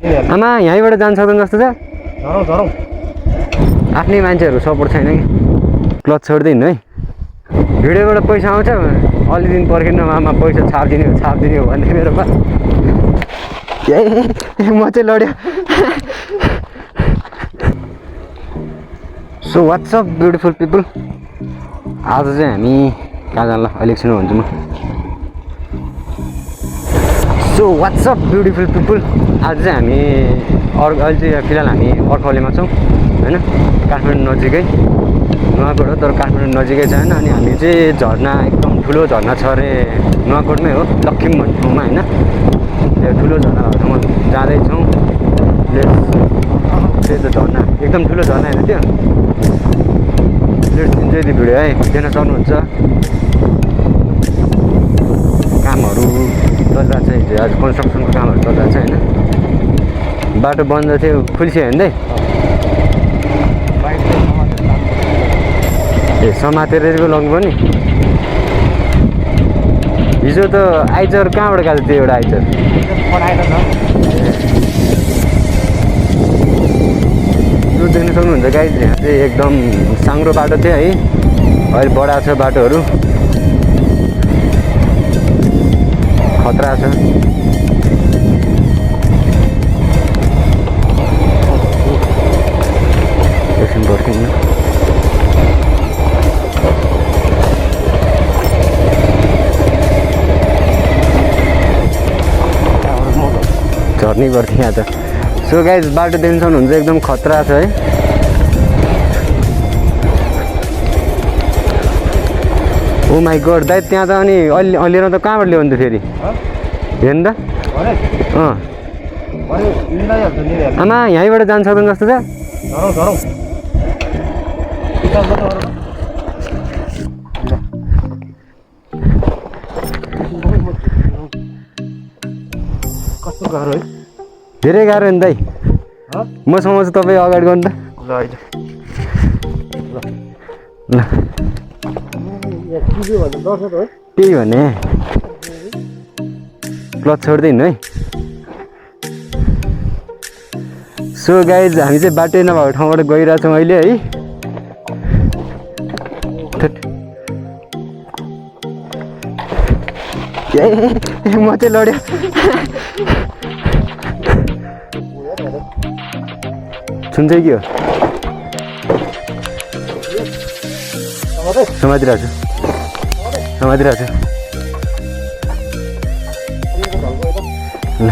आमा यहीँबाट जान सक्दैन जस्तो छ आफ्नै मान्छेहरू सपोर्ट छैन कि क्लच छोड्दैन है भिडियोबाट पैसा आउँछ अलि दिन पर्खिनु आमा पैसा छापिदिने हो भन्ने मेरोमा म चाहिँ लड्यो सो वाट्सअप ब्युटिफुल पिपल आज चाहिँ हामी कहाँ जानला अलिक छिटो भन्छु म सो वाट्सअप ब्युटिफुल पिपल आज चाहिँ हामी अहिले चाहिँ फिलहाल हामी अर्खौलीमा छौँ होइन काठमाडौँ नजिकै नुवाकोट हो तर काठमाडौँ नजिकै छ होइन अनि हामी चाहिँ झर्ना एकदम ठुलो झर्ना छ अरे नुवाकोटमै हो लक्खिम भन्ने ठाउँमा होइन त्यो ठुलो झर्ना भएको ठाउँमा जाँदैछौँ त्यही त झर्ना एकदम ठुलो झर्ना होइन त्यो लेट्स इन्जोय द भिडियो है देख्न सक्नुहुन्छ कामहरू चलिरहेको छ हिजो आज कन्स्ट्रक्सनको कामहरू चलिरहेको छ होइन बाटो बन्द थियो खुल्सियो हेर्दै ए समातेर पो लग्नुपर्ने हिजो त आइचर कहाँबाट गएको थियो एउटा आइचर त्यो देख्न सक्नुहुन्छ गाइज यहाँ चाहिँ एकदम साङ्ग्रो बाटो थियो है अहिले बढाएको छ बाटोहरू खतरा छ एकछिन पर्खिनु झर्नी पर्थ्यो यहाँ त सो गाइज बाटो देख्न सक्नुहुन्छ एकदम खतरा छ है ओ माई गड दाइ त्यहाँ त अनि लिएर त कहाँबाट ल्याउनु त फेरि हेर्नु त आमा यहीँबाट जान सक्दैन जस्तो छ कस्तो गाह्रो है धेरै गाह्रो नि दाइ मसँग चाहिँ तपाईँ अगाडि गर्नु त ल त्यही भने क्लच छोड्दैन है सो गाइज हामी चाहिँ बाटो नभएको ठाउँबाट गइरहेछौँ अहिले है म चाहिँ लड्यो सुन्छ कि हो समातिरहेको छु ल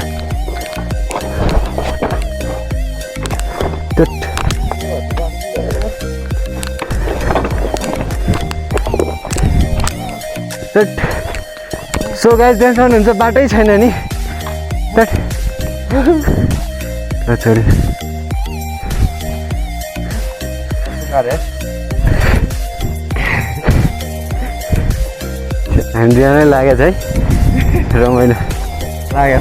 सो गाइज त्यहाँ सक्नुहुन्छ बाटै छैन नि छोरी हामी बिहानै लागेको छ है रमाइलो लाग्यो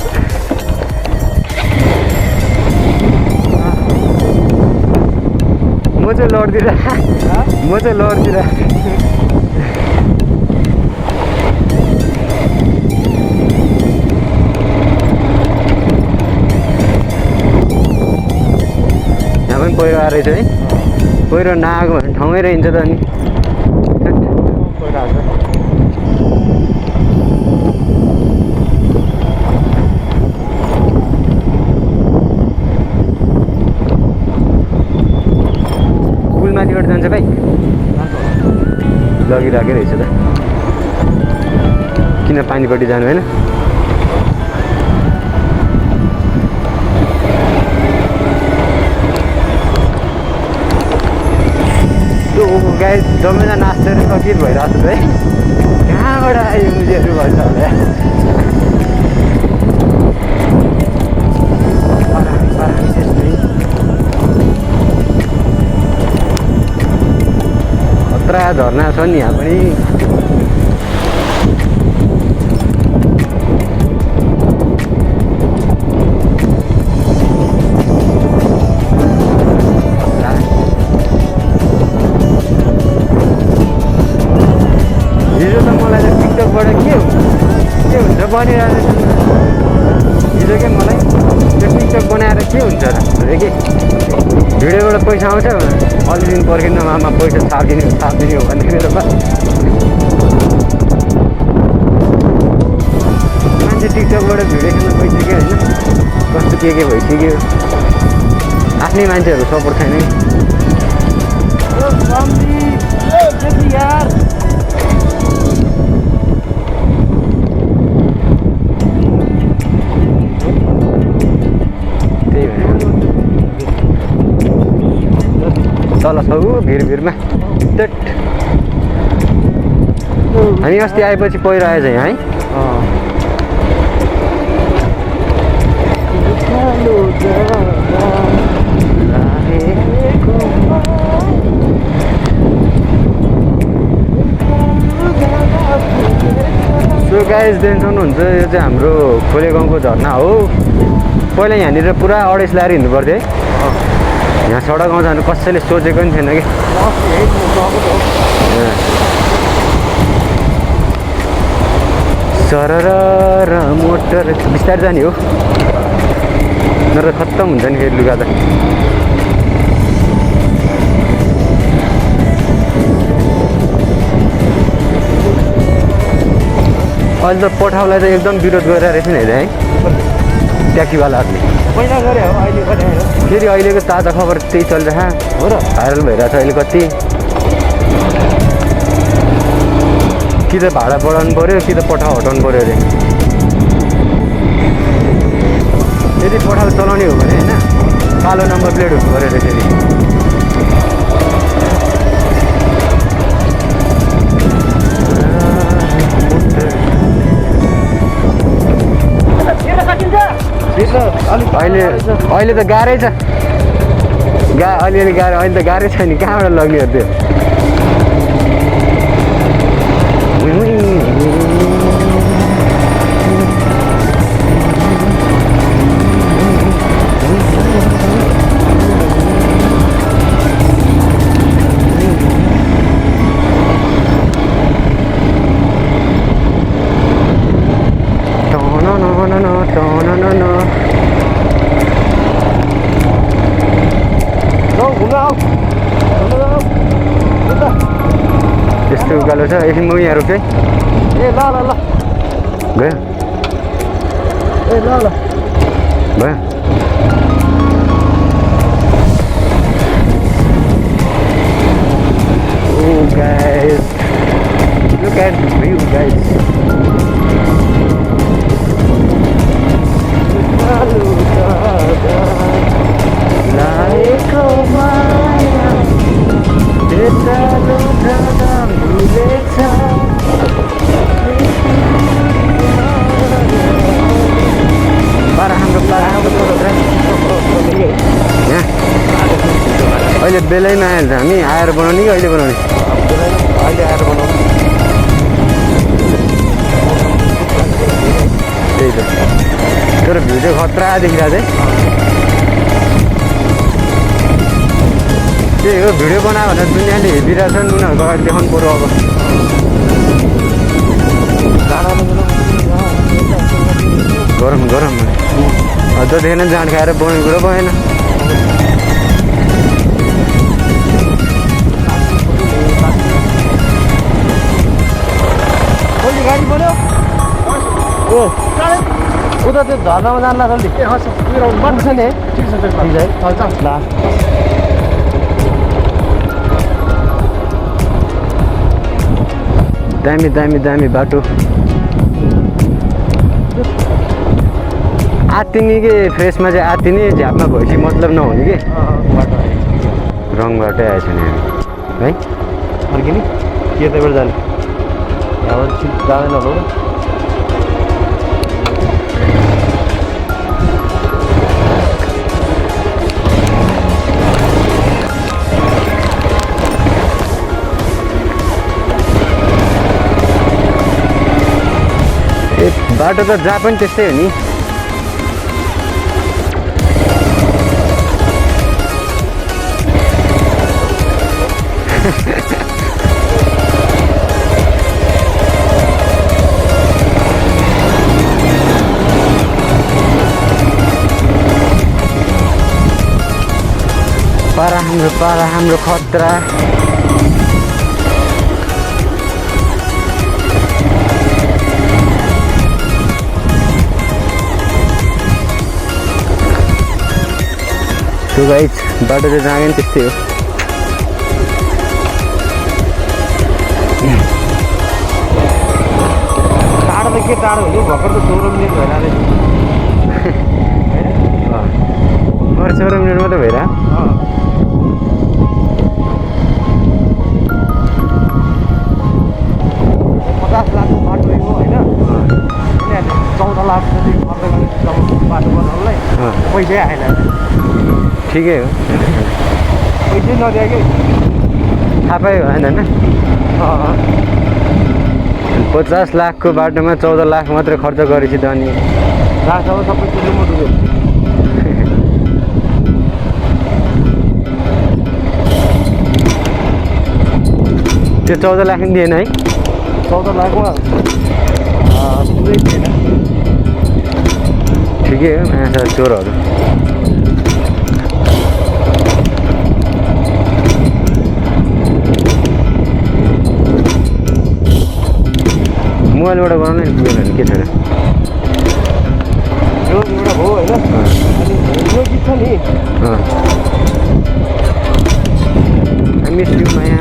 म चाहिँ लड्दिनँ यहाँ पनि पहिरो आएर है पहिरो नआएको भने ठाउँमै रहन्छ त अनि पहिरो आएको माथिबाट जान्छ भाइ लगिराखेको रहेछ त किन पानीपट्टि जानु होइन त्यो गाई जमेर नाच्दै सकित भइरहेको छ है कहाँबाट आयो मुजेहरू भन्छ होला खतरा झर्ना छ नि यहाँ पनि हिजो त मलाई त टिकटकबाट के हुन्छ बनिरहेको हिजो क्या मलाई त्यो टिकटक बनाएर गरेर के हुन्छ र कि भिडियोबाट पैसा आउँछ अलि दिन पर्खिनु आमा पैसा छापिदिने हो भन्ने बेलामा मान्छे टिकटकबाट भिडियो खेल्न गइसक्यो होइन कस्तो के भइसक्यो आफ्नै मान्छेहरू सपोर्ट छैन यार त्यही भएर तल छ भिरमा त्यट हामी अस्ति आएपछि पहिरो आएछ यहाँ है सो गाइस देख्न सक्नुहुन्छ यो चाहिँ हाम्रो खोले गाउँको झरना हो पहिला यहाँनिर पुरा अडेस ल्याएर हिँड्नु पर्थ्यो है यहाँ सडक आउँछ भने कसैले सोचेको पनि थिएन कि सरर र मोटर बिस्तारै जाने हो नत्र खत्तम हुन्छ नि फेरि लुगा त अहिले त पठाउलाई त एकदम विरोध गरेर रहेछ नि है ट्याक्सीवालाहरूले पहिला गरे हो अहिले गरे फेरि अहिलेको ताजा खबर त्यही चलिरहेको हो र भाइरल भइरहेको छ अहिले कति कि त भाडा बढाउनु पऱ्यो कि त पठाउ हटाउनु पऱ्यो अरे यदि पठाउ चलाउने हो भने होइन कालो नम्बर प्लेट हुनु पऱ्यो अरे फेरि अहिले त गाह्रै छ अलिअलि गाह्रो अहिले त गाह्रै छ नि कहाँबाट लग्ने हो त्यो यस्तो उकालो छ एकछिन म यहाँ रोकेँ ए ल ल ल गयो ए ल ल भयो Oh guys, look at the view guys. अहिले बेलैमा आइहाल्छ हामी आएर बनाउने कि अहिले बनाउने अहिले आएर बनाउनु त्यही त तर भ्यू चाहिँ खतरा देखिरहेको चाहिँ त्यही हो भिडियो बनायो भनेर दुनियाँले हेरिरहेछ नि उनीहरूको अगाडि देखाउनु पऱ्यो अब गरम गरम जतिखेर जाँड खाएर बनाउने कुरो भएन गाडी बन्यो ओ उता त्यो झर्नामा जान्ला जल्दी ए हस् बन्छ नि ठिक छ है चल्छ ल दामी दामी दामी बाटो आत्तिने कि फ्रेसमा चाहिँ आत्तिने झ्यापमा भएपछि मतलब नहुने कि बाटो रङ बाटै आएछ नि है फर्किने के त्यहाँबाट जाने यहाँबाट जाँदैन होला ए बाटो त जहाँ पनि त्यस्तै हो नि पारा हाम्रो खतरा। सो गाइस बाटो चाहिँ जहाँ पनि त्यस्तै हो। टाढो त के टाढो हुनु भर्खर त 16 मिनट भइरहेको अरू 16 मिनट मात्रै भइरह। 50 लाखको बाटो हो होइन, 14 लाख जति खर्च बाटो बनाउनलाई पैसै आएन। ठिकै हो, पैसै नदिए कि थाहा पायो होइन। 50 लाखको बाटोमा 14 लाख मात्रै खर्च गरेपछि त अनि रासो सबै कुरो म डुब्यो। त्यो 14 लाख नि दिएन है? 14 लाखमा पुरै थिएन। ठिकै हो, यहाँ छ चोरहरू। मोबाइलबाट बनाउनु नि पुगेन भने के छ र? यो एउटा हो होइन, अनि यो गीत छ नि I miss you माया।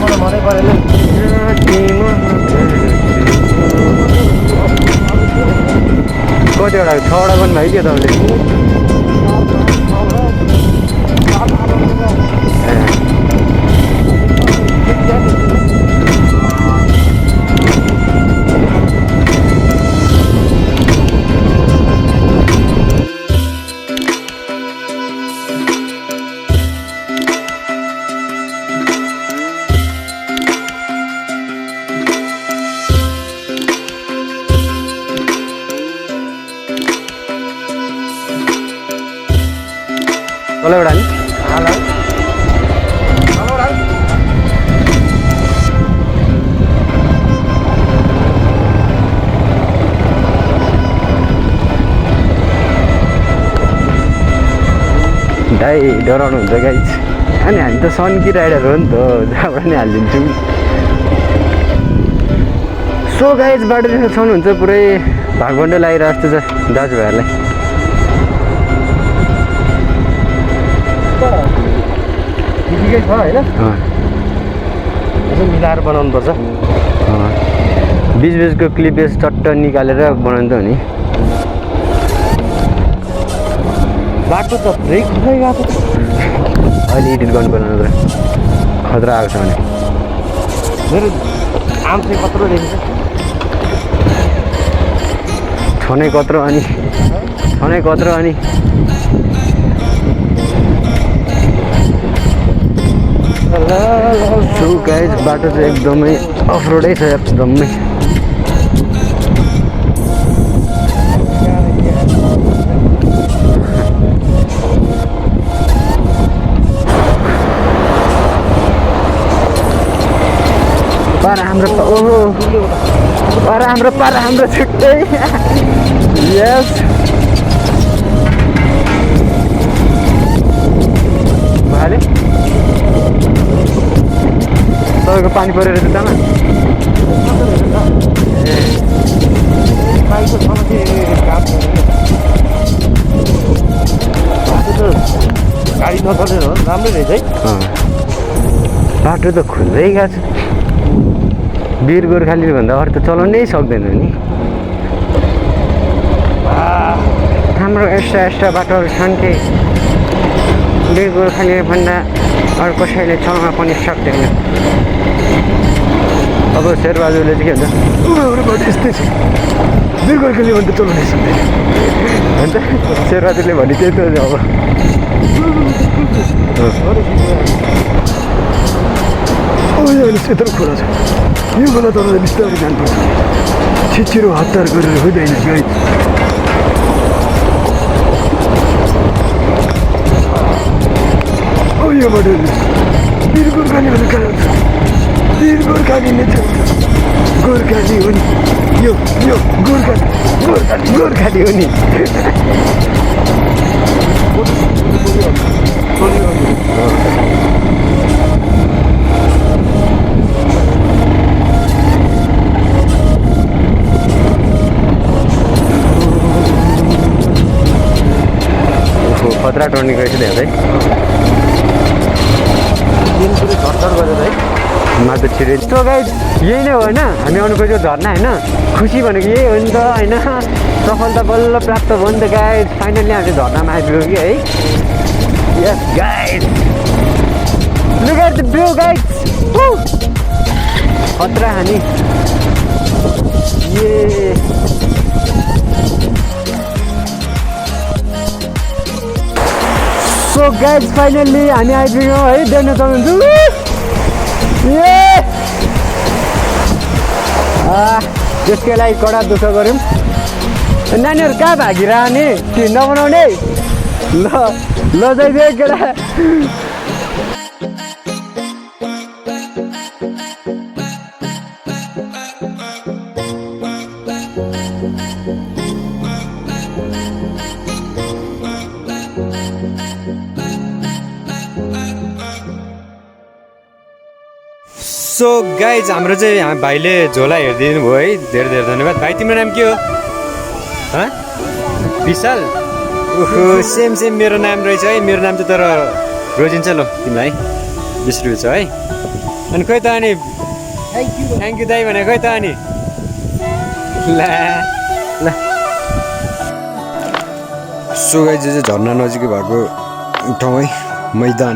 मलाई मनै परेन। कतिवटा 6वटा पनि भइदियो तपाईँले? तल एउटा नि दाइ डराउनुहुन्छ गाइस। अनि हामी त सन्की राइडर हो नि त, जहाँबाट नि हालिदिन्छौँ। सो गाइस बाटो चाहिँ छाउनुहुन्छ पुरै भागभन्डो लागिरहेको जस्तो छ दाजुभाइहरूलाई। ठिकै छ होइन, यसो मिलाएर बनाउनुपर्छ। बिचबिचको क्लिपेज चट्ट निकालेर बनाउनु त हो नि। बाटो त ब्रेक खै गएको छ। अहिले एडिट गर्नु पर्ने तर खतरा आएको छ भने मेरो आम चाहिँ कत्रो देखिन्छ, छनै कत्रो अनि छनै कत्रो अनि सो गाइस बाटो चाहिँ एकदमै अफरोडै छ एकदमै। पारा हाम्रो छुट्टै यस भाले तपाईँको पानी परेर जुत्तामा बाइकको समस्या गाडी नचलेर हो, राम्रै रहेछ है। बाटो त खुल्दै गएको छ, वीर गोर्खालीले भन्दा अरू त चलाउनै सक्दैन नि। हाम्रो एक्स्ट्रा बाटोहरू छन् कि वीर गोर्खालीले भन्दा अरू कसैले चलाउन पनि सक्दैन। अब शेरबहादुरले चाहिँ के भन्छ, हाम्रो बाटो यस्तै छ, वीर गोर्खाली भन्दा चलाउनै सक्दैन अन्त शेरबहादुरले भने त्यही त अब अहिले सेतो खोला छ यो खोला तपाईँले बिस्तारै जानुपर्छ छिटो हतार गरेर हुँदैन गाइज यो बाटो वीर गोर्खाली भन्ने कहाँ छ वीर गोर्खाली नै छ गोर्खाली हो नि यो गोर्खाली हो नि खतरा टर्निङ रहेछ धेरै दिनपुरी झरझर गरेर है मात्र छिरे तो गाइज यही नै हो होइन हामी आउनु खोजेको झर्ना होइन खुसी भनेको यही हो नि त होइन सफलता बल्ल प्राप्त भयो नि त गाइज फाइनल्ली हामी झर्नामा आइपुग्यो कि है yes guys look at the view guys खतरा हानी ये सो गाइज फाइनल्ली हामी आइपुग्यौँ है देख्न सक्नुहुन्छ त्यसकै लागि कडा दुःख गऱ्यौँ नानीहरू कहाँ भागिरहने कि नबनाउने ल जाइदियो केटा सो गाइज हाम्रो चाहिँ भाइले झोला हेरिदिनु भयो है धेरै धेरै धन्यवाद भाइ तिम्रो नाम के हो विशाल ओहो सेम मेरो नाम रहेछ है मेरो नाम चाहिँ तर रोजिन्छ ल तिमीलाई 20 रुपियाँ छ है अनि खोइ त अनि थ्याङ्क यू दाइ भने खोइ त अनि ल सो गाइज चाहिँ झर्ना नजिकै भएको ठाउँ है मैदान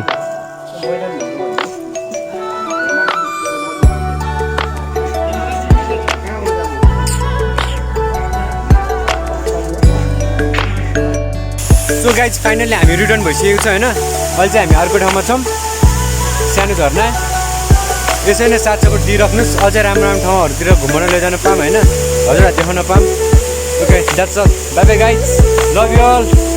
सो गाइज फाइनल्ली हामी रिटर्न भइसकेको छ होइन अहिले चाहिँ हामी अर्को ठाउँमा छौँ सानो झर्ना यसै नै साथ सपोर्ट दिइराख्नुहोस् अझै राम्रो राम्रो ठाउँहरूतिर घुमाउन लैजान पाऊँ होइन हजुरलाई देखाउन पाऊँ okay that's all bye bye guys love you all